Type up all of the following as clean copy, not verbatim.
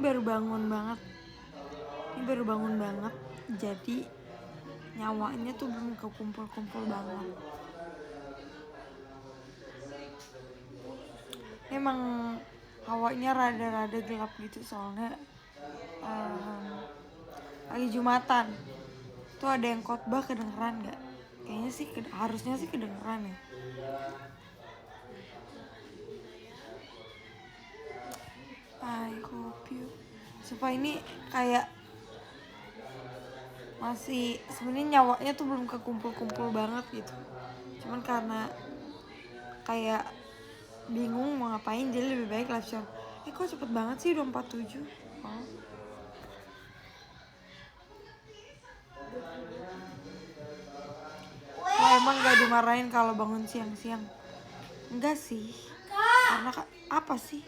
baru bangun banget. Jadi nyawanya tuh belum kekumpul-kumpul banget. Emang hawanya rada-rada gelap gitu soalnya lagi Jumatan. Tuh ada yang khotbah, kedengeran nggak? Kayaknya sih harusnya sih kedengeran ya. I hope you. Supaya ini kayak masih sebenarnya nyawanya tuh belum kekumpul-kumpul banget gitu. Cuman karena kayak bingung mau ngapain jadi lebih baik live show. Kok cepet banget sih udah 47. Oh. Lo emang gak dimarahin kalau bangun siang-siang? Enggak sih. Karena apa sih?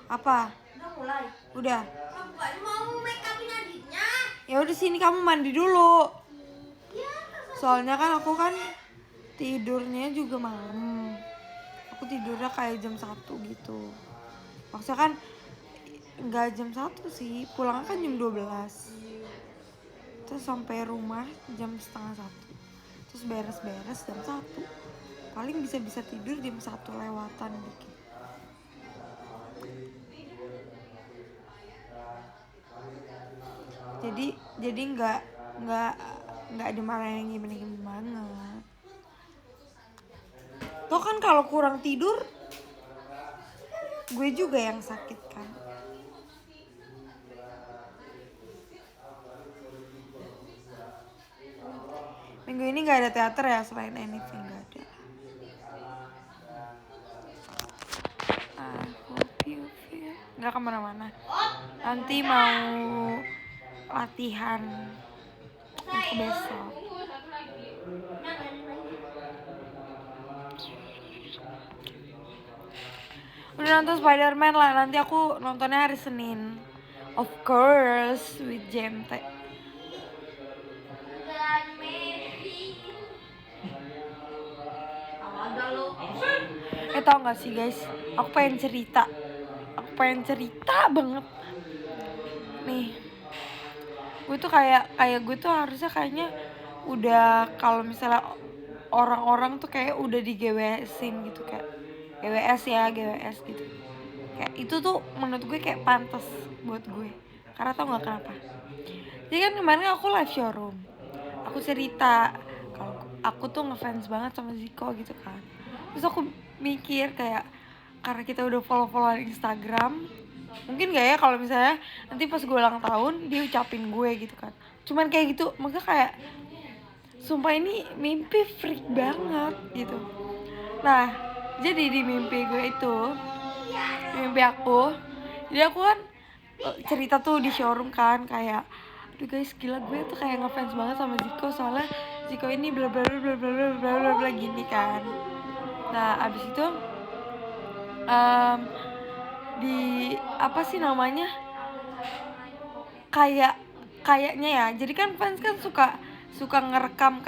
Apa? Udah mulai. Udah. Bukannya mau make upin adiknya. Ya udah sini kamu mandi dulu. Soalnya kan aku kan tidurnya juga malam. Aku tidurnya kayak jam 1 gitu. Maksudnya kan nggak jam 1 sih, pulangnya kan jam 12. Terus sampai rumah jam setengah 1. Terus beres-beres jam 1. Paling bisa tidur jam 1 lewatan dikit. Jadi nggak dimarahin gimana. Toh kan kalau kurang tidur gue juga yang sakit kan. Minggu ini nggak ada teater ya, selain anything nggak ada. Nggak kemana-mana. Nanti mau latihan untuk besok. Udah nonton Spider-Man lah, nanti aku nontonnya hari Senin. Of course, with JMT. Tau gak sih guys, aku pengen cerita banget. Nih, gue tuh kayak gue tuh harusnya kayaknya udah, kalau misalnya orang-orang tuh kayak udah di GWS-in gitu, kayak GWS gitu. Kayak itu tuh menurut gue kayak pantas buat gue. Karena tau gak kenapa? Jadi kan kemarin aku live showroom, aku cerita kalau aku tuh ngefans banget sama Ziko gitu kan. Terus aku mikir kayak, karena kita udah follow-followan Instagram, mungkin gak ya kalau misalnya nanti pas gue ulang tahun dia ucapin gue gitu kan. Cuman kayak gitu, makanya kayak sumpah ini mimpi freak banget gitu. Nah, jadi di mimpi gue itu, di mimpi aku, jadi aku kan cerita tuh di showroom kan, kayak aduh guys, gila gue tuh kayak ngefans banget sama Ziko, soalnya Ziko ini bla bla bla bla bla bla bla bla gini kan. Nah, abis itu di apa sih namanya, kayaknya ya, jadi kan fans kan suka ngerekam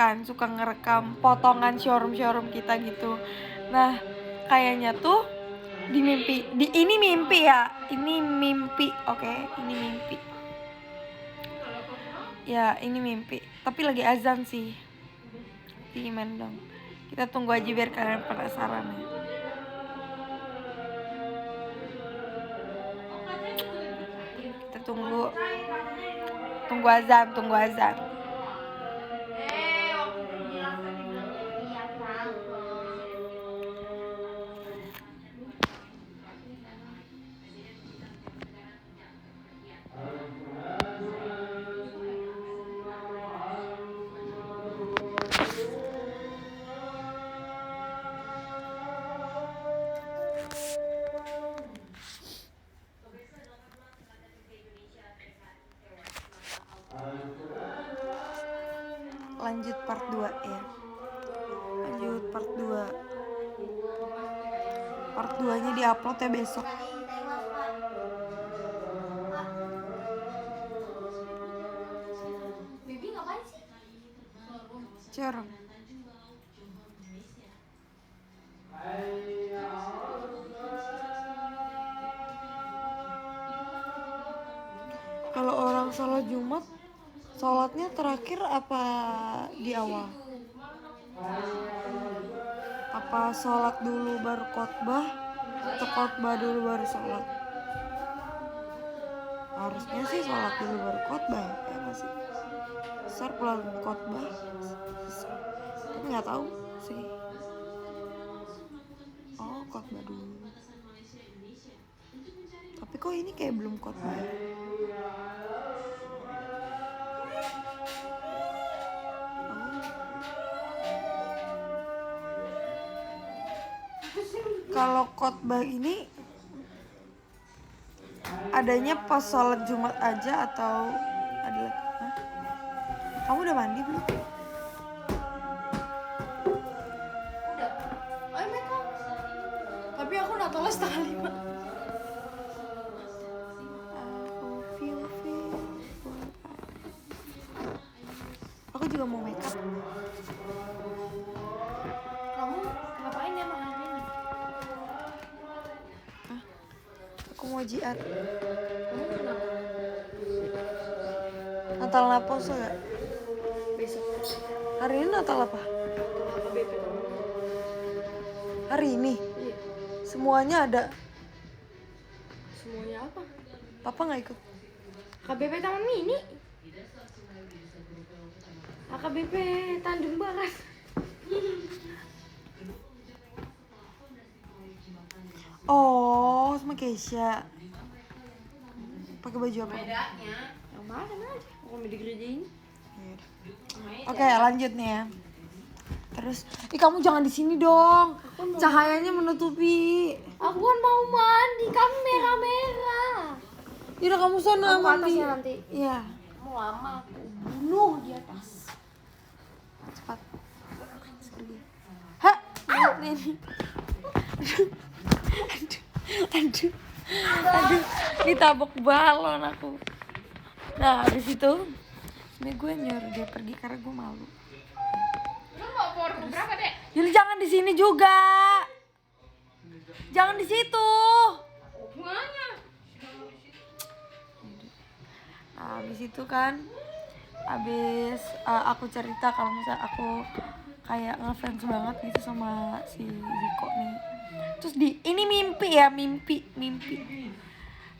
potongan showroom kita gitu. Nah, kayaknya tuh di ini mimpi, oke? Ini mimpi. Ya, ini mimpi. Tapi lagi azan sih. Gimana dong? Kita tunggu aja biar kalian penasaran ya. Kita tunggu azan. Lanjut part 2 ya. Lanjut part 2. Part 2-nya diupload ya besok. Bibi ngapain sih? Cerong. Kalau orang sholat Jumat, sholatnya terakhir apa di awal? Apa sholat dulu baru khotbah atau khotbah dulu baru sholat? Harusnya sih sholat dulu baru khotbah ya nggak sih? Besar pelan khotbah, tapi nggak tahu sih. Oh khotbah dulu. Tapi kok ini kayak belum khotbah ya? Kalau khotbah ini adanya pas sholat Jumat aja atau ada lagi? Hah? Kamu udah mandi belum? Udah. Ayo make up. Tapi aku Natalia 4:30. Aku juga mau make up. Kamu ngapain ya malam ini? Aku mau jiat. Kamu kenapa? Natal Naposo ya? Besok. Hari ini Natal apa? KBP kamu. Hari ini? Iya. Semuanya ada. Semuanya apa? Papa nggak ikut? KBP Taman Mini. AKBP Tanjung Barat. Oh, sama Keisha. Pakai baju apa? Bedanya. Yang mana aja? Aku mau di gereja ini. Oke, lanjut nih ya. Terus, kamu jangan di sini dong. Cahayanya menutupi. Aku kan mau mandi, kamu merah-merah. Yaudah kamu sana Aku ke mandi. atasnya nanti. Iya, Mau lama aku bunuh di atas. cepat. Hah, ini. Aduh, ditabok balon aku. Nah, habis itu ini gue nyuruh dia pergi karena gue malu. Lu mau power berapa, Dek? Jadi jangan di sini juga. Jangan di situ. Hubungannya. Nah, habis itu kan aku cerita kalau misalnya aku kayak ngefans banget gitu sama si Ziko nih. Terus ini mimpi ya, mimpi.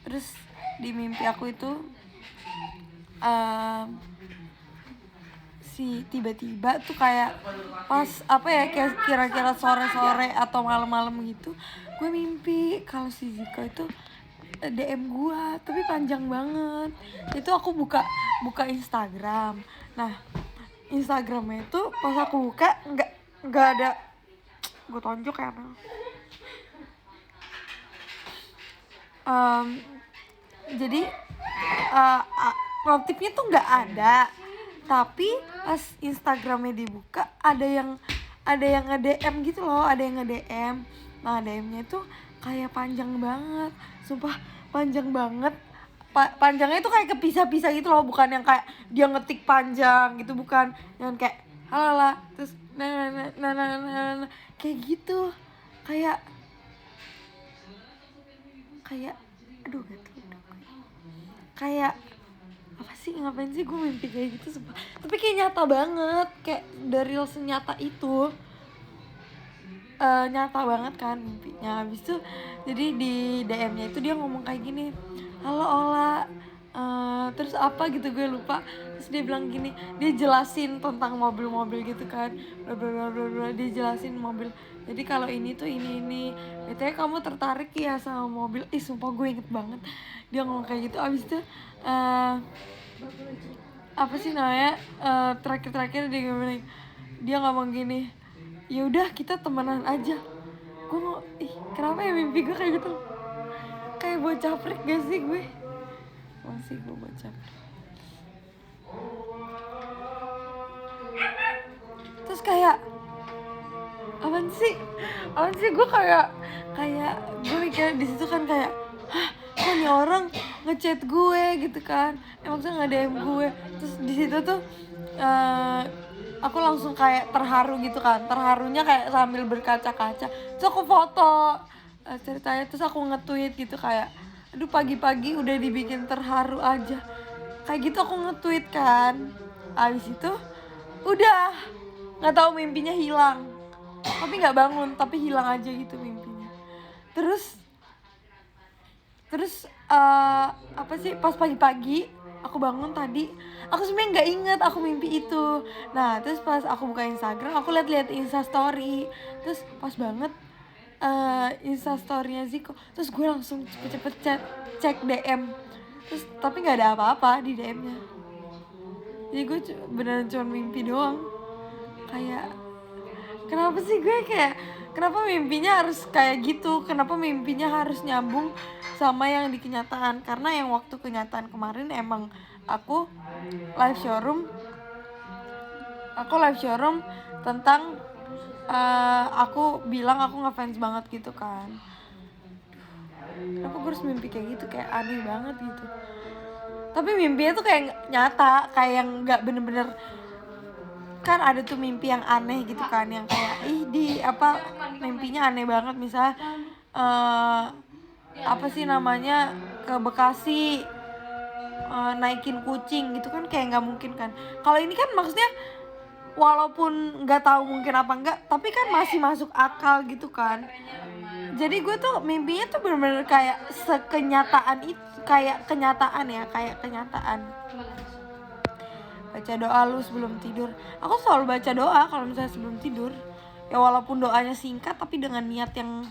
Terus di mimpi aku itu si tiba-tiba tuh kayak pas apa ya, kayak kira-kira sore-sore atau malam-malam gitu, gue mimpi kalau si Ziko itu DM gua tapi panjang banget. Itu aku buka Instagram. Nah, Instagramnya itu pas aku buka nggak ada, gue tonjok ya Mel. Jadi notifnya tuh nggak ada, tapi pas Instagramnya dibuka ada yang nge-DM gitu loh, ada yang nge-DM. Nah, DM-nya itu kayak panjang banget, sumpah panjang banget. Panjangnya itu kayak kepisah-pisah gitu loh, bukan yang kayak dia ngetik panjang gitu, bukan yang kayak halala terus nah kayak gitu, kayak aduh gatel, kayak apa sih, ngapain sih gue mimpi kayak gitu sumpah. Tapi kayak nyata banget, kayak dari real senyata itu. Nyata banget kan mimpinya. Habis itu jadi di DM-nya itu dia ngomong kayak gini, halo Ola, terus apa gitu gue lupa. Terus dia bilang gini, dia jelasin tentang mobil-mobil gitu kan, bla bla bla bla, dia jelasin mobil. Jadi kalau ini tuh ini betulnya kamu tertarik ya sama mobil. Sumpah gue inget banget dia ngomong kayak gitu. Abis itu apa sih namanya, terakhir dia ngomong gini, ya udah kita temenan aja. Gue mau, kenapa ya mimpi gue kayak gitu, kayak bocah prik gak sih gue? Masih gue bocah prik. Terus kayak apaan sih gue kayak gue mikir di situ kan kayak, hah, kok nih orang ngechat gue gitu kan, maksudnya nge-DM gue. Terus di situ tuh aku langsung kayak terharu gitu kan, terharunya kayak sambil berkaca-kaca. Terus aku foto ceritanya, terus aku nge-tweet gitu kayak, aduh pagi-pagi udah dibikin terharu aja. kayak gitu aku nge-tweet kan. Abis itu udah nggak tahu mimpinya hilang, tapi nggak bangun, tapi hilang aja gitu mimpinya. Terus apa sih, pas pagi-pagi aku bangun tadi, aku sebenarnya nggak inget aku mimpi itu. Nah terus pas aku buka Instagram, aku lihat Instastory, terus pas banget Instastorynya Ziko, terus gue langsung cepet-cepet cek DM, terus tapi nggak ada apa-apa di DM-nya. Jadi gue beneran cuma mimpi doang. Kayak kenapa sih gue kayak, kenapa mimpinya harus kayak gitu, kenapa mimpinya harus nyambung sama yang di kenyataan. Karena yang waktu kenyataan kemarin emang aku live showroom tentang aku bilang aku ngefans banget gitu kan. Kenapa gue harus mimpi kayak gitu, kayak aneh banget gitu. Tapi mimpinya tuh kayak nyata, kayak yang nggak bener-bener. Kan ada tuh mimpi yang aneh gitu kan, yang kayak mimpinya aneh banget, misalnya apa sih namanya, ke Bekasi naikin kucing gitu kan, kayak nggak mungkin kan. Kalau ini kan maksudnya walaupun nggak tahu mungkin apa enggak, tapi kan masih masuk akal gitu kan. Jadi gue tuh mimpinya tuh bener-bener kayak sekenyataan itu, kayak kenyataan. Baca doa lu sebelum tidur. Aku selalu baca doa kalau misalnya sebelum tidur. Ya walaupun doanya singkat, tapi dengan niat yang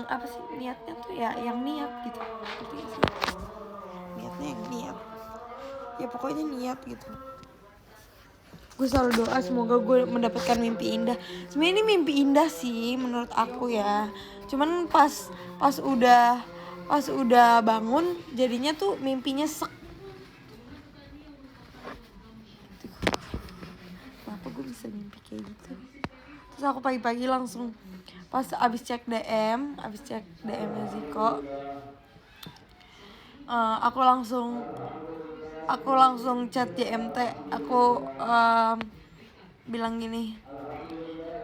apa sih niatnya tuh ya, yang niat gitu. Ngerti gak sih? Niatnya yang niat. Ya pokoknya niat gitu. Gue selalu doa semoga gue mendapatkan mimpi indah. Sebenarnya ini mimpi indah sih menurut aku ya. Cuman pas udah bangun jadinya tuh mimpinya kenapa gue bisa mimpi kayak gitu. Terus aku pagi-pagi langsung pas abis cek DM-nya Ziko, aku langsung chat JMT. Aku bilang gini,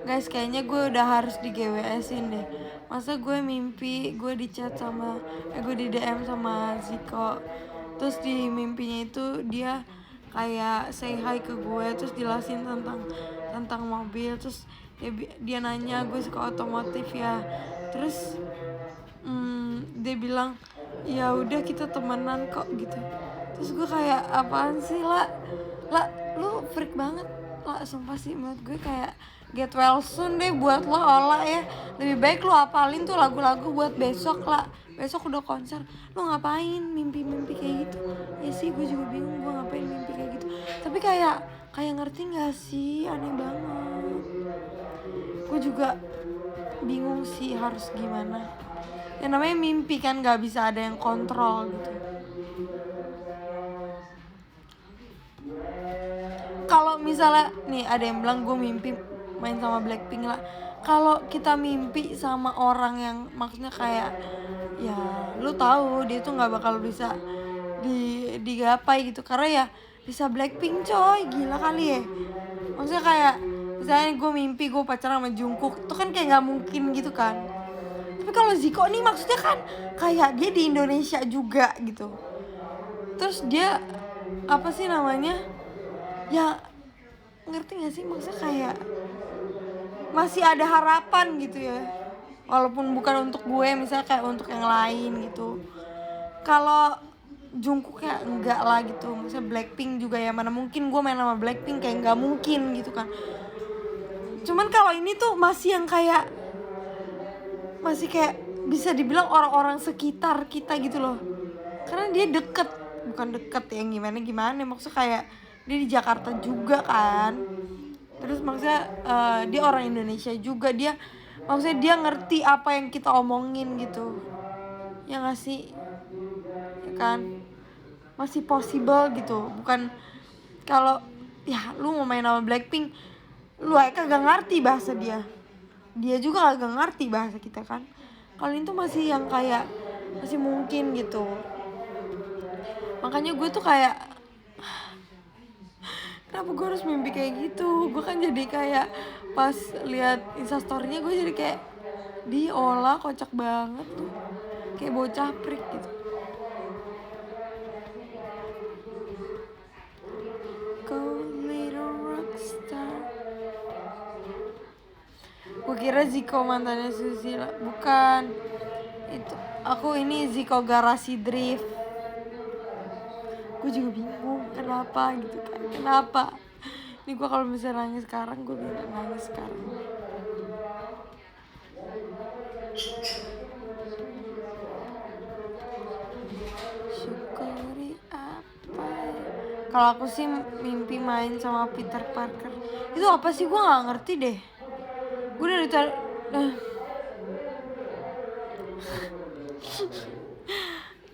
guys kayaknya gue udah harus di GWS-in deh. Masa gue mimpi gue di chat sama gue di DM sama Ziko, terus di mimpinya itu dia kayak say hi ke gue, terus jelasin tentang mobil, terus dia nanya gue suka otomotif ya, terus dia bilang ya udah kita temenan kok gitu. Terus gue kayak apaan sih lah lu freak banget lah, sumpah sih. Menurut gue kayak get well soon deh buat lo Ola ya. Lebih baik lo apalin tuh lagu-lagu buat besok lah. Besok udah konser, lo ngapain mimpi-mimpi kayak gitu? Ya sih gue juga bingung gue ngapain mimpi kayak gitu. Tapi kayak ngerti gak sih, aneh banget. Gue juga bingung sih harus gimana. Yang namanya mimpi kan gak bisa ada yang kontrol gitu. Kalau misalnya nih ada yang bilang gue mimpi main sama Blackpink lah. Kalau kita mimpi sama orang yang maksudnya kayak ya lu tahu dia tuh nggak bakal bisa digapai gitu, karena ya bisa Blackpink coy, gila kali ya. Maksudnya kayak misalnya gue mimpi gue pacaran sama Jungkook, itu kan kayak nggak mungkin gitu kan. Tapi kalau Zico nih maksudnya kan kayak dia di Indonesia juga gitu. Terus dia apa sih namanya, ya ngerti gak sih, maksudnya kayak masih ada harapan gitu ya, walaupun bukan untuk gue, misalnya kayak untuk yang lain gitu. Kalau Jungkook kayak enggak lah gitu, misalnya Blackpink juga ya mana mungkin gue main sama Blackpink, kayak nggak mungkin gitu kan. Cuman kalau ini tuh masih yang kayak masih kayak bisa dibilang orang-orang sekitar kita gitu loh, karena dia bukan deket yang gimana maksudnya kayak dia di Jakarta juga kan. Terus maksudnya dia orang Indonesia juga, dia maksudnya dia ngerti apa yang kita omongin gitu ya nggak sih, ya kan, masih possible gitu. Bukan kalau ya lu mau main sama Blackpink lu aja kagak ngerti bahasa dia juga kagak ngerti bahasa kita kan. Kalau itu masih yang kayak masih mungkin gitu. Makanya gue tuh kayak kenapa gue harus mimpi kayak gitu. Gue kan jadi kayak pas lihat instastorynya gue jadi kayak diolah kocak banget tuh, kayak bocah prik gitu. Ziko mantannya Susila. Bukan. Itu aku ini Ziko Garasi Drift. Gue juga bingung kenapa gitu kan. Kenapa? Ini gue kalau misalnya nangis sekarang, gue bilang nangis sekarang. Syukuri apa ya? Kalau aku sih mimpi main sama Peter Parker. Itu apa sih? Gue nggak ngerti deh. Gue dari tadi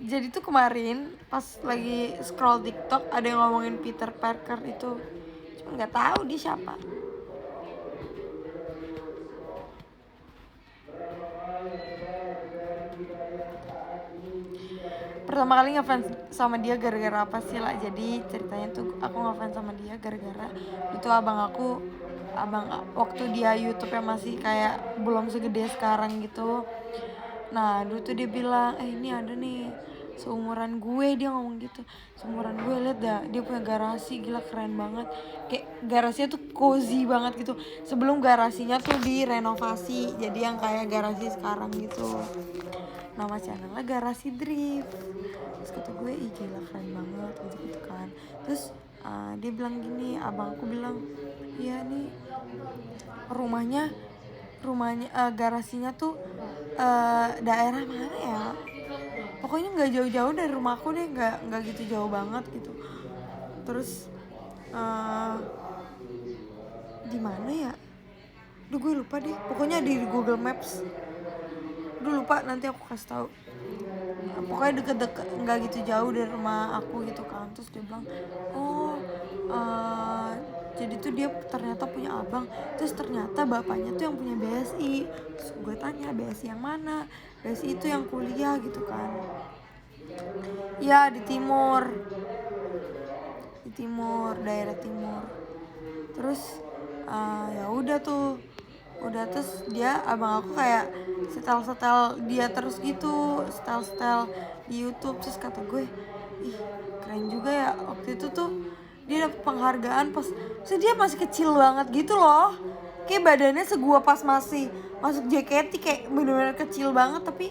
jadi tuh kemarin pas lagi scroll TikTok ada yang ngomongin Peter Parker itu, cuma nggak tahu dia siapa. Pertama kali ngefans sama dia gara-gara apa sih lah? Jadi ceritanya tuh aku ngefans sama dia gara-gara itu abang waktu dia YouTube-nya masih kayak belum segede sekarang gitu. Nah dulu tuh dia bilang ini ada nih seumuran gue, dia ngomong gitu, seumuran gue, liat dah dia punya garasi, gila keren banget, kayak garasinya tuh cozy banget gitu. Sebelum garasinya tuh direnovasi jadi yang kayak garasi sekarang gitu. Nama channelnya Garasi Drift. Terus kata gue ih gila keren banget gitu kan. Terus dia bilang gini, abangku bilang iya nih rumahnya garasinya tuh daerah mana ya, pokoknya nggak jauh-jauh dari rumahku deh, nggak gitu jauh banget gitu. Terus di mana ya, duh gue lupa deh, pokoknya di Google Maps. Duh lupa, nanti aku kasih tahu. Pokoknya deket-deket, nggak gitu jauh dari rumah aku gitu kan. Terus dia bilang oh jadi tuh dia ternyata punya abang, terus ternyata bapaknya tuh yang punya BSI. Terus gue tanya BSI yang mana, BSI itu yang kuliah gitu kan. Ya di timur, daerah timur. Terus ya udah tuh, terus dia abang aku kayak setel dia terus gitu, setel di YouTube. Terus kata gue ih keren juga ya, waktu itu tuh dia dapet penghargaan pas dia masih kecil banget gitu loh, kayak badannya segua pas masih masuk JKT, kayak bener-bener kecil banget, tapi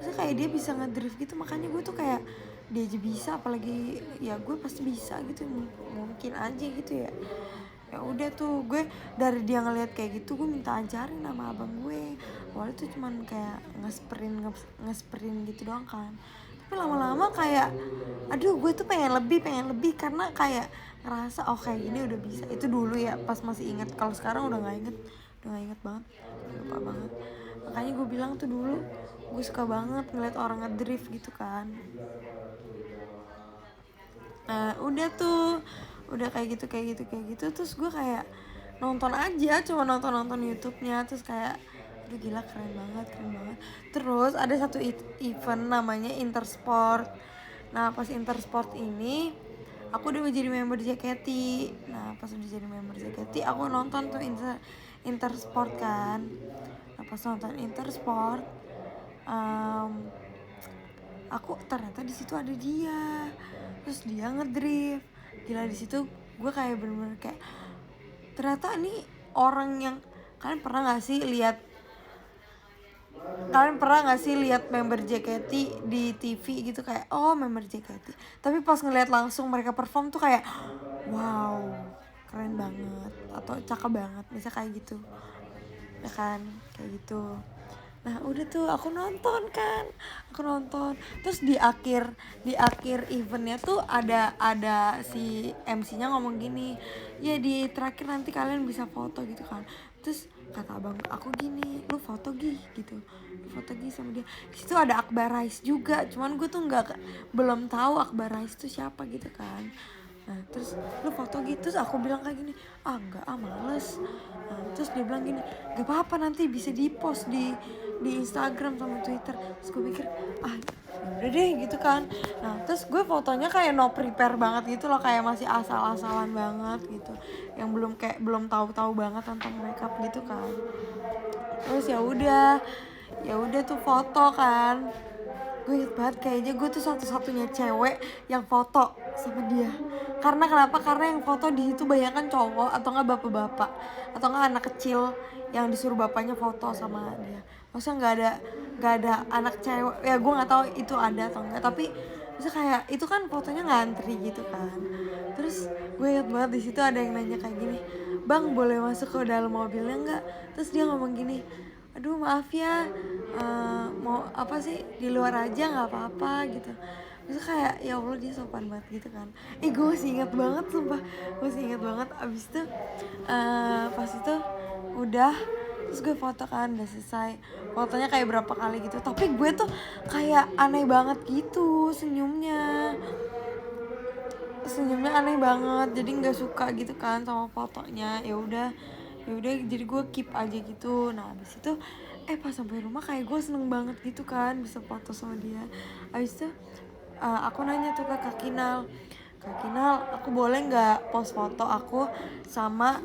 terus kayak dia bisa ngedrift gitu. Makanya gue tuh kayak dia aja bisa, apalagi ya gue pasti bisa gitu, mungkin aja gitu ya. Ya udah tuh gue dari dia ngeliat kayak gitu, gue minta ajarin sama abang gue. Awalnya tuh cuman kayak ngesprint gitu doang kan, tapi lama-lama kayak aduh gue tuh pengen lebih karena kayak ngerasa oh kayak gini udah bisa. Itu dulu ya pas masih inget, kalau sekarang udah nggak inget banget, lupa banget. Makanya gue bilang tuh dulu gue suka banget ngeliat orang ngedrift gitu kan. Nah udah tuh, udah kayak gitu terus gue kayak nonton aja, cuma nonton YouTube-nya. Terus kayak aduh gila keren banget. Terus ada satu event namanya Intersport. Nah pas Intersport ini aku udah jadi member JKT. Nah pas udah jadi member JKT aku nonton tuh Intersport kan. Nah pas nonton Intersport aku ternyata di situ ada dia, terus dia ngedrift. Gila di situ gue kayak bener-bener kayak ternyata ini orang yang kalian pernah nggak sih lihat member JKT di TV gitu, kayak oh member JKT, tapi pas ngeliat langsung mereka perform tuh kayak wow keren banget atau cakep banget, bisa kayak gitu ya kan, kayak gitu. Nah udah tuh aku nonton. Terus di akhir eventnya tuh ada si MC-nya ngomong gini, ya di terakhir nanti kalian bisa foto gitu kan. Terus kata abang aku gini, lu foto gitu, sama dia. Di situ ada Akbar Rais juga, cuman gue tuh belum tahu Akbar Rais tuh siapa gitu kan. Nah terus lu foto gitu, terus aku bilang kayak gini, enggak males. Nah, terus dia bilang gini, gak apa-apa nanti bisa di post di Instagram sama Twitter. Terus gue mikir udah deh gitu kan. Nah terus gue fotonya kayak no prepare banget gitu loh, kayak masih asal-asalan banget gitu, yang belum tahu banget tentang makeup gitu kan. Terus ya udah tuh foto kan. Gue inget banget kayaknya gue tuh satu-satunya cewek yang foto sama dia. Karena kenapa? Karena yang foto di situ banyak kan cowok atau nggak bapak-bapak atau nggak anak kecil yang disuruh bapaknya foto sama dia. Maksudnya nggak ada anak cewek ya, gue nggak tahu itu ada atau enggak, tapi maksudnya kayak itu kan fotonya ngantri gitu kan. Terus gue ingat banget di situ ada yang nanya kayak gini, bang boleh masuk ke dalam mobilnya nggak? Terus dia ngomong gini, aduh maaf ya, mau apa sih di luar aja nggak apa-apa gitu. Terus kayak ya Allah dia sopan banget gitu kan. Gue masih ingat banget sumpah, gue masih ingat banget. Abis itu pas itu udah, terus gue foto kan, udah selesai fotonya kayak berapa kali gitu, tapi gue tuh kayak aneh banget gitu senyumnya aneh banget, jadi nggak suka gitu kan sama fotonya. Ya udah jadi gue keep aja gitu. Nah abis itu pas sampai rumah kayak gue seneng banget gitu kan bisa foto sama dia. Abis itu aku nanya tuh ke Kak Kinal, aku boleh nggak post foto aku sama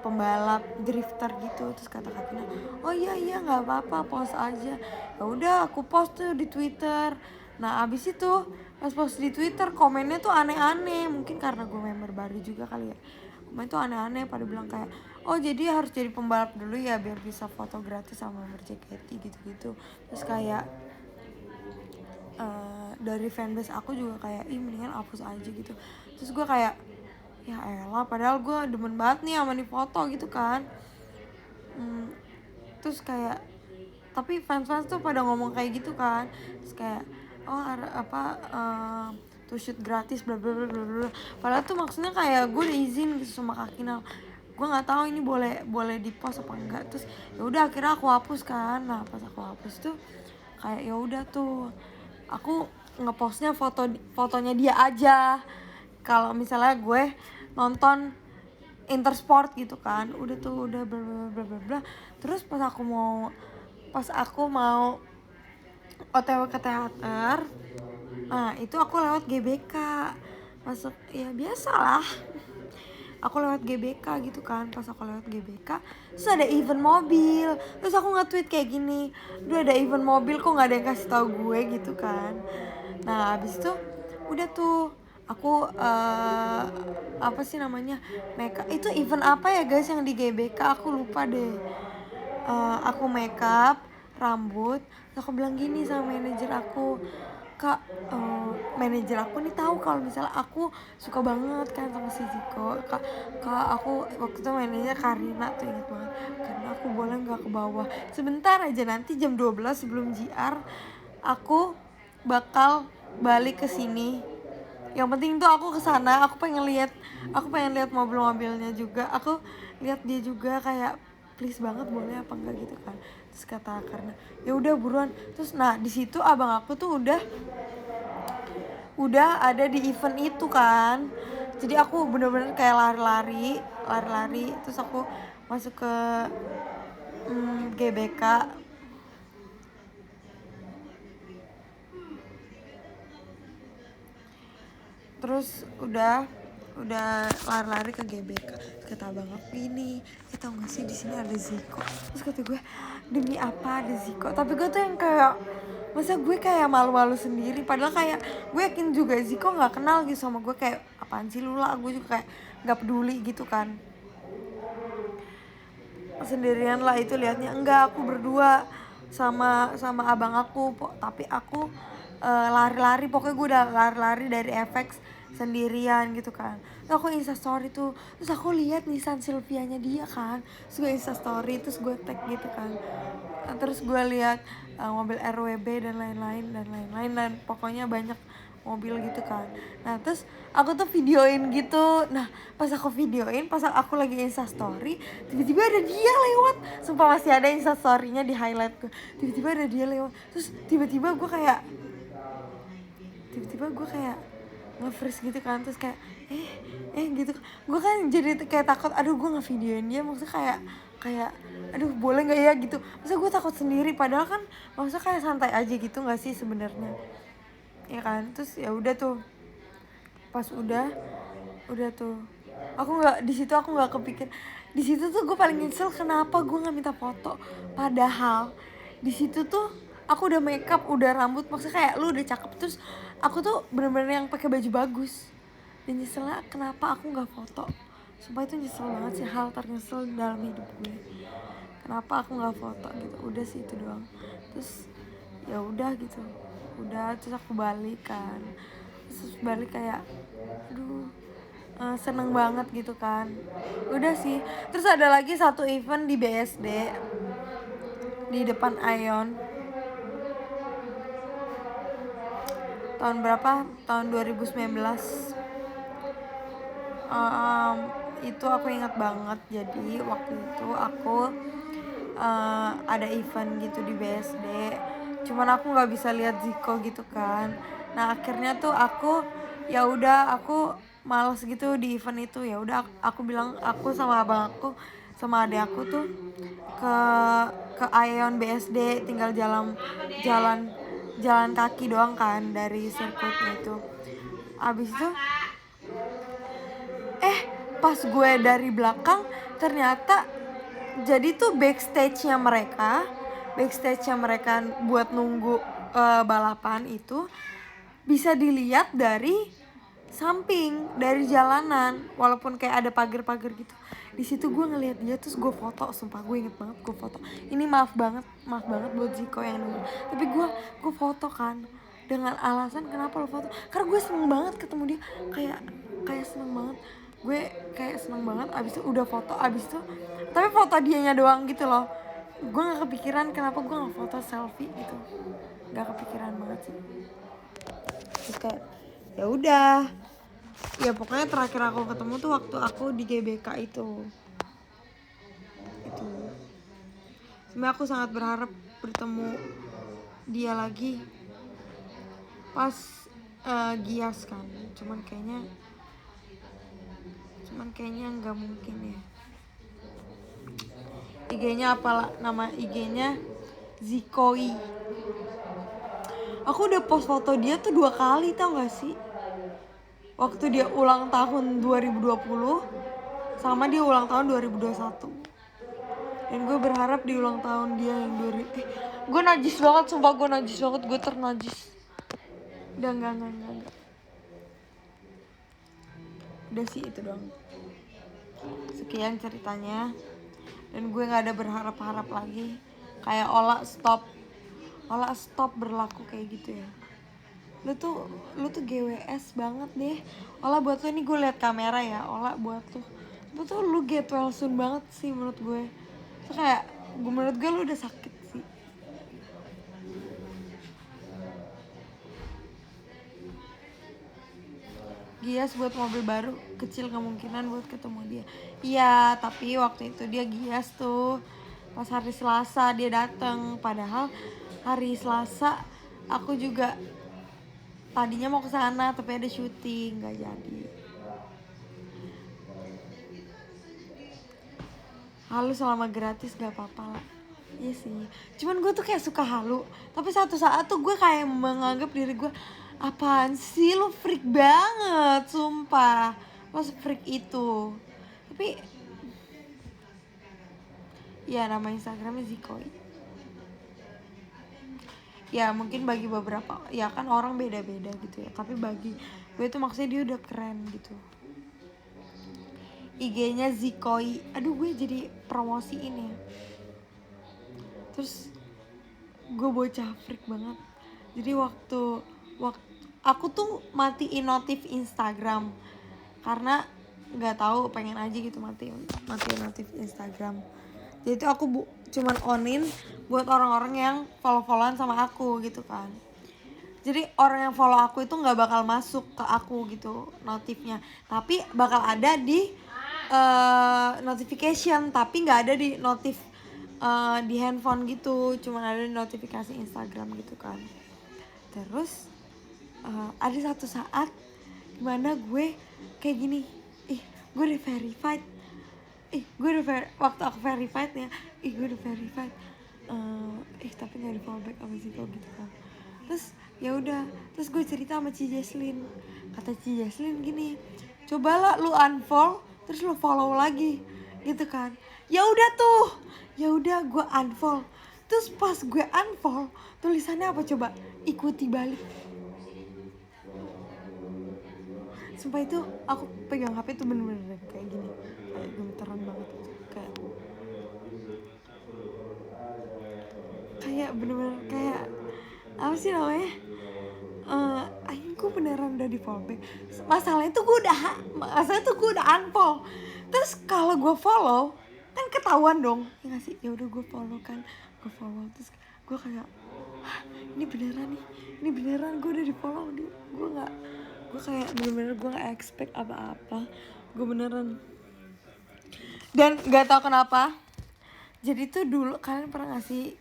pembalap drifter gitu. Terus kata Kak Kinal, oh iya nggak apa-apa, post aja. Ya udah aku post tuh di Twitter. Nah abis itu pas post di Twitter komennya tuh aneh-aneh, mungkin karena gue member baru juga kali ya. Komen tuh aneh-aneh, pada bilang kayak, oh jadi harus jadi pembalap dulu ya biar bisa foto gratis sama member JKT gitu-gitu. Terus kayak dari fanbase aku juga kayak mendingan hapus aja gitu. Terus gue kayak ya elah, padahal gue demen banget nih sama nih foto gitu kan. Terus kayak tapi fans tuh pada ngomong kayak gitu kan. Terus kayak oh to shoot gratis bla bla bla bla bla. Padahal tuh maksudnya kayak gue udah izin gitu sama Kak Kinal. Gue nggak tahu ini boleh di post apa enggak. Terus ya udah akhirnya aku hapus kan. Nah pas aku hapus tuh kayak ya udah tuh aku ngepostnya fotonya dia aja. Kalau misalnya gue nonton Intersport gitu kan, udah tuh udah bla bla bla bla bla. Terus pas aku mau OTW ke teater, nah itu aku lewat GBK masuk, ya biasalah aku lewat GBK gitu kan. Pas aku lewat GBK terus ada event mobil, terus aku nge-tweet kayak gini, duh ada event mobil kok nggak ada yang kasih tahu gue gitu kan. Nah abis itu udah tuh aku apa sih namanya, makeup itu event apa ya guys yang di GBK aku lupa deh. Aku makeup rambut, terus aku bilang gini sama manajer aku, kak manajer aku nih tahu kalau misalnya aku suka banget kan sama si Ziko. Kak aku waktu itu manajernya Karina tuh, inget banget, karena aku boleh nggak ke bawah sebentar aja, nanti jam 12 sebelum JR aku bakal balik ke sini. Yang penting tuh aku kesana, aku pengen lihat mobil-mobilnya juga, aku lihat dia juga, kayak please banget boleh apa enggak gitu kan. Terus kata karena ya udah buruan. Terus nah di situ abang aku tuh udah ada di event itu kan. Jadi aku bener-bener kayak lari-lari terus aku masuk ke GBK. Terus udah lari-lari ke GBK. Kata abang aku ini, tau gak sih di sini ada Ziko. Terus kata gue, demi apa ada Ziko? Tapi gue tuh yang kayak, masa gue kayak malu-malu sendiri. Padahal kayak gue yakin juga Ziko nggak kenal gitu sama gue, kayak apaan sih lu lah. Gue juga kayak nggak peduli gitu kan. Sendirian lah itu liatnya. Enggak, aku berdua sama abang aku. Tapi aku lari-lari, pokoknya gue udah lari-lari dari FX sendirian gitu kan. Terus aku instastory tuh, terus aku lihat Nissan Silvianya dia kan, terus gue instastory, terus gue tag gitu kan. Terus gue lihat mobil RWB dan lain-lain dan pokoknya banyak mobil gitu kan. Nah terus aku tuh videoin gitu. Nah pas aku videoin, pas aku lagi instastory, tiba-tiba ada dia lewat. Sumpah masih ada instastorynya di highlight gue. Tiba-tiba ada dia lewat. Terus tiba-tiba gue kayak nge-freeze gitu kan. Terus kayak gitu. Gue kan jadi kayak takut, aduh gue nge-videoin dia, maksudnya kayak aduh boleh nggak ya gitu. Maksudnya gue takut sendiri, padahal kan maksudnya kayak santai aja gitu nggak sih sebenarnya, ya kan. Terus ya udah tuh, pas udah tuh aku nggak kepikir. Di situ tuh gue paling nyesel kenapa gue nggak minta foto, padahal di situ tuh aku udah makeup, udah rambut, maksudnya kayak lu udah cakep. Terus aku tuh bener-bener yang pakai baju bagus, dan nyeselnya kenapa aku nggak foto. Sumpah itu nyesel banget sih, hal ternyesel dalam hidup gue. Kenapa aku nggak foto gitu? Udah sih itu doang. Terus ya udah gitu. Udah terus aku balik kan. Terus balik kayak aduh seneng banget gitu kan. Udah sih. Terus ada lagi satu event di BSD di depan Ion. Tahun berapa? Tahun 2019. um, itu aku ingat banget. Jadi waktu itu aku ada event gitu di BSD, cuman aku nggak bisa lihat Ziko gitu kan. Nah akhirnya tuh aku ya udah aku males gitu di event itu. Ya udah aku bilang, aku sama abang aku sama adek aku tuh ke Ion BSD, tinggal jalan jalan jalan kaki doang kan dari sirkuitnya itu. Abis itu pas gue dari belakang ternyata jadi tuh backstage-nya mereka buat nunggu balapan itu bisa dilihat dari samping, dari jalanan, walaupun kayak ada pagar-pagar gitu. Di situ gue ngeliat dia, terus gue foto. Sumpah gue inget banget gue foto. Ini maaf banget buat Ziko yang nunggu, tapi gue foto kan dengan alasan kenapa lo foto, karena gue seneng banget ketemu dia. Kayak seneng banget, gue kayak seneng banget. Abis itu udah foto, abis itu tapi foto dianya doang gitu loh. Gue nggak kepikiran kenapa gue nggak foto selfie gitu, nggak kepikiran banget sih. Terus kayak ya udah, ya pokoknya terakhir aku ketemu tuh waktu aku di GBK itu. Sebenarnya aku sangat berharap bertemu dia lagi pas Gias kan, cuman kayaknya nggak mungkin ya. IG-nya apalah, nama IG-nya Zikoi. Aku udah post foto dia tuh 2 kali, tau gak sih? Waktu dia ulang tahun 2020 sama dia ulang tahun 2021. Dan gue berharap di ulang tahun dia yang gue najis banget, sumpah gue najis banget, gue ternajis. Udah enggak. Udah sih itu doang. Sekian ceritanya. Dan gue gak ada berharap-harap lagi. Kayak Ola stop berlaku kayak gitu ya. Lu tuh GWS banget deh. Ola buat lu, ini gue liat kamera ya. Ola buat lu get well soon banget sih menurut gue. So kayak menurut gue lu udah sakit sih. Gias buat mobil baru, kecil kemungkinan buat ketemu dia. Iya, tapi waktu itu dia Gias tuh pas hari Selasa dia datang. Padahal hari Selasa aku juga tadinya mau ke sana tapi ada syuting, nggak jadi. Halu selama gratis gak apa-apa lah. Iya sih, cuman gue tuh kayak suka halu, tapi satu saat tuh gue kayak menganggap diri gue, apaan sih lu freak banget, sumpah lo freak itu. Tapi ya nama Instagramnya Zikoi. Ya mungkin bagi beberapa, ya kan orang beda-beda gitu ya, tapi bagi gue tuh maksudnya dia udah keren gitu. IG-nya Zikoi. Aduh gue jadi promosiin ya. Terus gue bocah freak banget. Jadi waktu aku tuh matiin notif Instagram karena nggak tahu, pengen aja gitu matiin notif Instagram. Jadi tuh aku cuman onin buat orang-orang yang follow-followan sama aku gitu kan. Jadi orang yang follow aku itu nggak bakal masuk ke aku gitu notifnya, tapi bakal ada di notification, tapi nggak ada di notif di handphone gitu, cuma ada di notifikasi Instagram gitu kan. Terus ada satu saat dimana gue kayak gini, gue udah verified, waktu aku verified ya, gue udah verified, tapi nggak di follow back sama Ziko gitu kan. Terus ya udah, terus gue cerita sama Ci Jesslyn, kata Ci Jesslyn gini, cobalah lu unfollow terus lu follow lagi gitu kan. Ya udah gue unfollow. Terus pas gue unfollow, tulisannya apa coba? Ikuti balik. sumpah itu aku pegang HP tuh bener-bener kayak gini, kayak gemeteran banget gitu. Kayak bener-bener kayak apa sih namanya, gue beneran udah di follow back. Masalahnya tuh gue udah unfollow. Terus kalau gue follow kan ketahuan dong, ya nggak sih? Ya udah gue follow kan, gue follow terus gue kayak, "Hah, ini beneran gue udah di follow dia." Gue kayak bener-bener gue nggak expect apa-apa, gue beneran. Dan nggak tahu kenapa, jadi tuh dulu kalian pernah gak sih,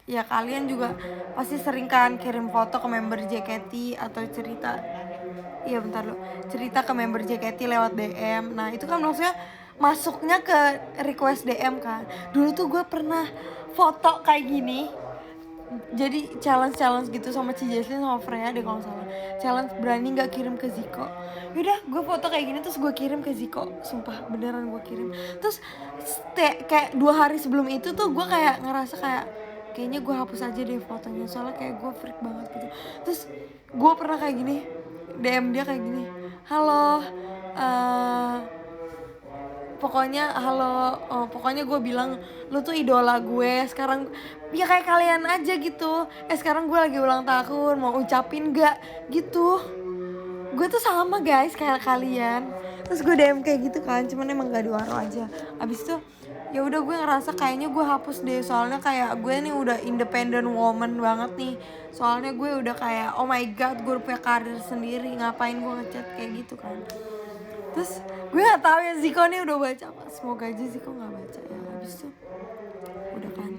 ya kalian juga pasti sering kan kirim foto ke member JKT atau cerita ke member JKT lewat DM. Nah itu kan maksudnya masuknya ke request DM kan. Dulu tuh gue pernah foto kayak gini, jadi challenge gitu sama Ci Jesslyn sama Freya deh kalau salah. Challenge berani nggak kirim ke Ziko. Yaudah gue foto kayak gini terus gue kirim ke Ziko. Sumpah beneran gue kirim. Terus kayak 2 hari sebelum itu tuh gue kayak ngerasa kayak kayaknya gue hapus aja deh fotonya, soalnya kayak gue freak banget gitu. Terus gue pernah kayak gini, DM dia kayak gini, halo, pokoknya gue bilang lu tuh idola gue sekarang, ya kayak kalian aja gitu. Sekarang gue lagi ulang tahun, mau ucapin gak gitu. Gue tuh sama guys kayak kalian. Terus gue DM kayak gitu kan, cuman emang gak diwaro aja. Abis itu ya udah gue ngerasa kayaknya gue hapus deh, soalnya kayak gue nih udah independent woman banget nih. Soalnya gue udah kayak oh my god, gue udah punya karir sendiri, ngapain gue ngechat kayak gitu kan. Terus gue gak tahu ya Ziko nih udah baca apa, semoga aja Ziko gak baca ya. Abis itu udah kan,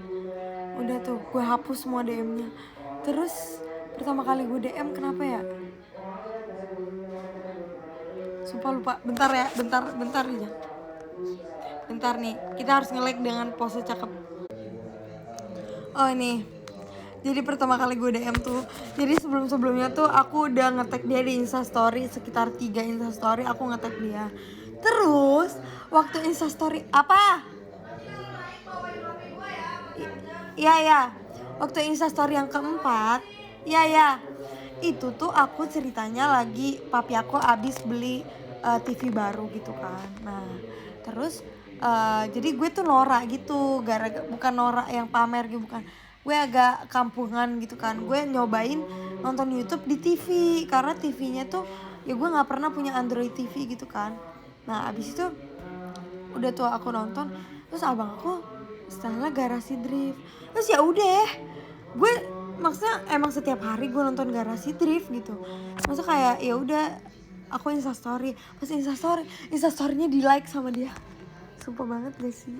udah tuh gue hapus semua DM-nya. Terus pertama kali gue DM kenapa ya, sumpah lupa. Bentar ya, bentar aja. Bentar nih, kita harus nge-like dengan pose cakep. Oh ini, jadi pertama kali gue DM tuh, jadi sebelumnya tuh aku udah nge-tag dia di Instastory, sekitar 3 Instastory aku nge-tag dia. Terus waktu Instastory apa? Iya, waktu Instastory yang keempat, iya, itu tuh aku ceritanya lagi papi aku abis beli TV baru gitu kan. Nah terus jadi gue tuh norak gitu, bukan norak yang pamer gitu, bukan. Gue agak kampungan gitu kan, gue nyobain nonton YouTube di TV, karena TV-nya tuh ya gue nggak pernah punya Android TV gitu kan. Nah abis itu udah tuh aku nonton, terus abang aku setelahnya Garasi Drift. Terus ya udah, gue maksudnya emang setiap hari gue nonton Garasi Drift gitu. Maksudnya kayak ya udah aku Instastory, pas Instastorynya di like sama dia. Sumpah banget gak sih,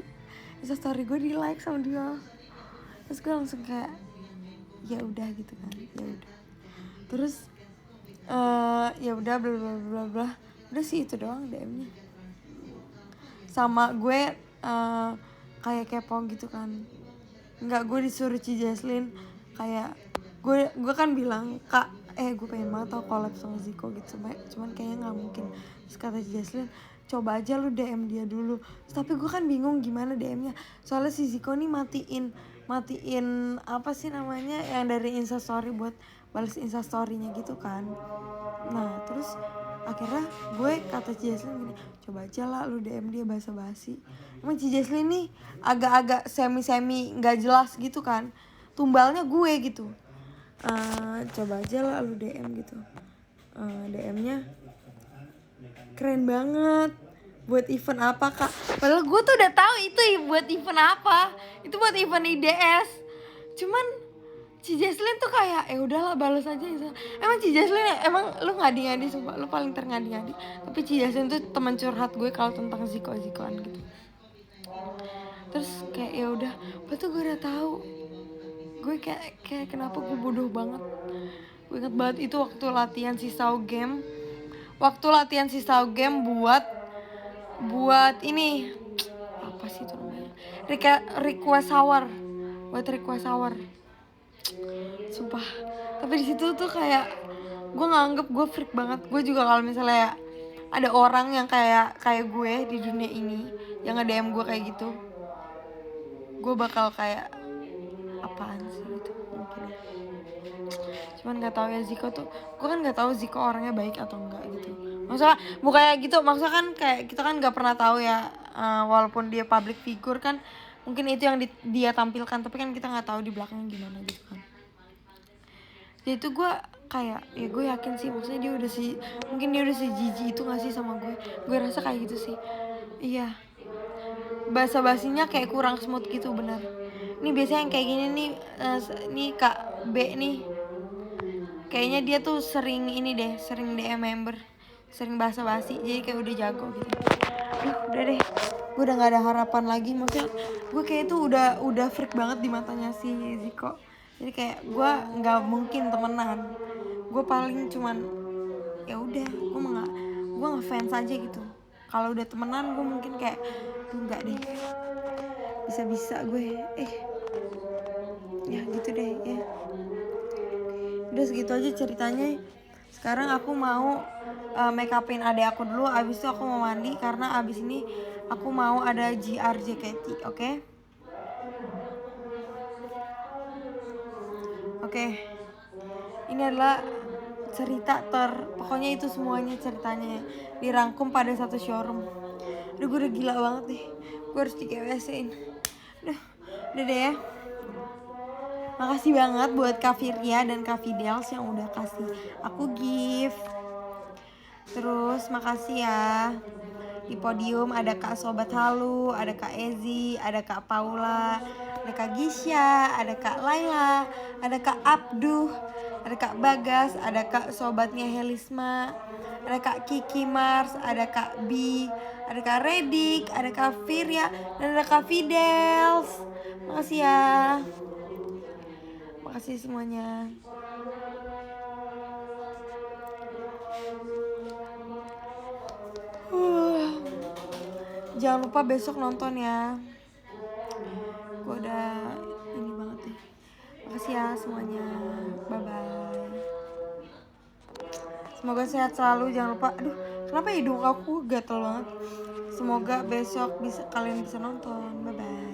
Instastory gue di like sama dia. Terus gue langsung kayak ya udah gitu kan, ya udah. Terus ya udah bla bla bla bla, udah sih itu doang DM-nya. Sama gue kayak kepo gitu kan, nggak, gue disuruh Ci Jesslyn kayak gue kan bilang kak gue pengen banget tau collab sama Ziko gitu, cuman kayaknya nggak mungkin. Terus kata Ci Jesslyn coba aja lu DM dia dulu. Terus, tapi gue kan bingung gimana DM-nya, soalnya si Ziko nih matiin apa sih namanya yang dari Instastory buat balas Instastory-nya gitu kan. Nah terus akhirnya gue kata Ci Jesslyn gini, coba aja lah lu DM dia basa-basi. Emang Ci Jesslyn nih agak semi nggak jelas gitu kan, tumbalnya gue gitu. Coba aja lah lu DM gitu. DM-nya keren banget, buat event apa kak? Padahal gue tuh udah tahu itu buat event apa, itu buat event IDS. Cuman Ci Jesslyn tuh kayak udahlah balas aja gitu. Emang Ci Jesslyn emang lu ngadi-ngadi, sumpah lu paling terngadi-ngadi. Tapi Ci Jesslyn tuh teman curhat gue kalau tentang zikoan gitu. Terus kayak ya udah, betul gue udah tahu. Gue kayak kenapa gue bodoh banget. Gue inget banget itu waktu latihan Sisau Game. Buat ini apa sih itu namanya? Request hour. Buat request hour. Sumpah. Tapi di situ tuh kayak gue nganggep gue freak banget. Gue juga kalau misalnya ada orang yang kayak gue di dunia ini yang nge-DM gue kayak gitu, gue bakal kayak apaan sih gitu mungkin. Cuman nggak tahu ya Ziko tuh, gue kan nggak tahu Ziko orangnya baik atau enggak gitu. Maksudnya bukannya gitu, maksudnya kan kayak kita kan nggak pernah tahu ya, walaupun dia public figure kan mungkin itu yang dia tampilkan, tapi kan kita nggak tahu di belakangnya gimana gitu kan. Jadi itu gue kayak ya gue yakin sih, maksudnya dia udah mungkin dia udah jijik itu nggak sih sama gue rasa kayak gitu sih. Iya, bahasa basinya kayak kurang smooth gitu bener. Ini biasanya yang kayak gini nih, nih Kak B nih, kayaknya dia tuh sering ini deh, sering DM member, sering bahasa basi, jadi kayak udah jago gitu. Udah deh, gue udah nggak ada harapan lagi, maksudnya gue kayak itu udah freak banget di matanya si Ziko. Jadi kayak gue nggak mungkin temenan, gue paling cuman ya udah gue nggak fans aja gitu. Kalau udah temenan gue mungkin kayak tuh nggak deh, bisa gue ya gitu deh ya. Udah segitu aja ceritanya. Sekarang aku mau make upin adek aku dulu, abis itu aku mau mandi karena abis ini aku mau ada JKT, oke? Oke. Ini adalah cerita pokoknya itu semuanya ceritanya dirangkum pada satu showroom. Aduh gue udah gila banget nih, gue harus di GWS-in. Udah deh ya. Makasih banget buat Kak Firya dan Kak Fidels yang udah kasih aku gift. Terus makasih ya. Di podium ada Kak Sobat Halu, ada Kak Ezi, ada Kak Paula, ada Kak Gisya, ada Kak Laila, ada Kak Abduh, ada Kak Bagas, ada Kak Sobatnya Helisma, ada Kak Kiki Mars, ada Kak Bi, ada Kak Redik, ada Kak Firya, dan ada Kak Fidels. Makasih ya. Makasih semuanya. Jangan lupa besok nonton ya. Gue udah ini banget deh. Makasih ya semuanya. Bye bye. Semoga sehat selalu. Jangan lupa. Aduh, kenapa hidung aku gatel banget. Semoga besok kalian bisa nonton. Bye bye.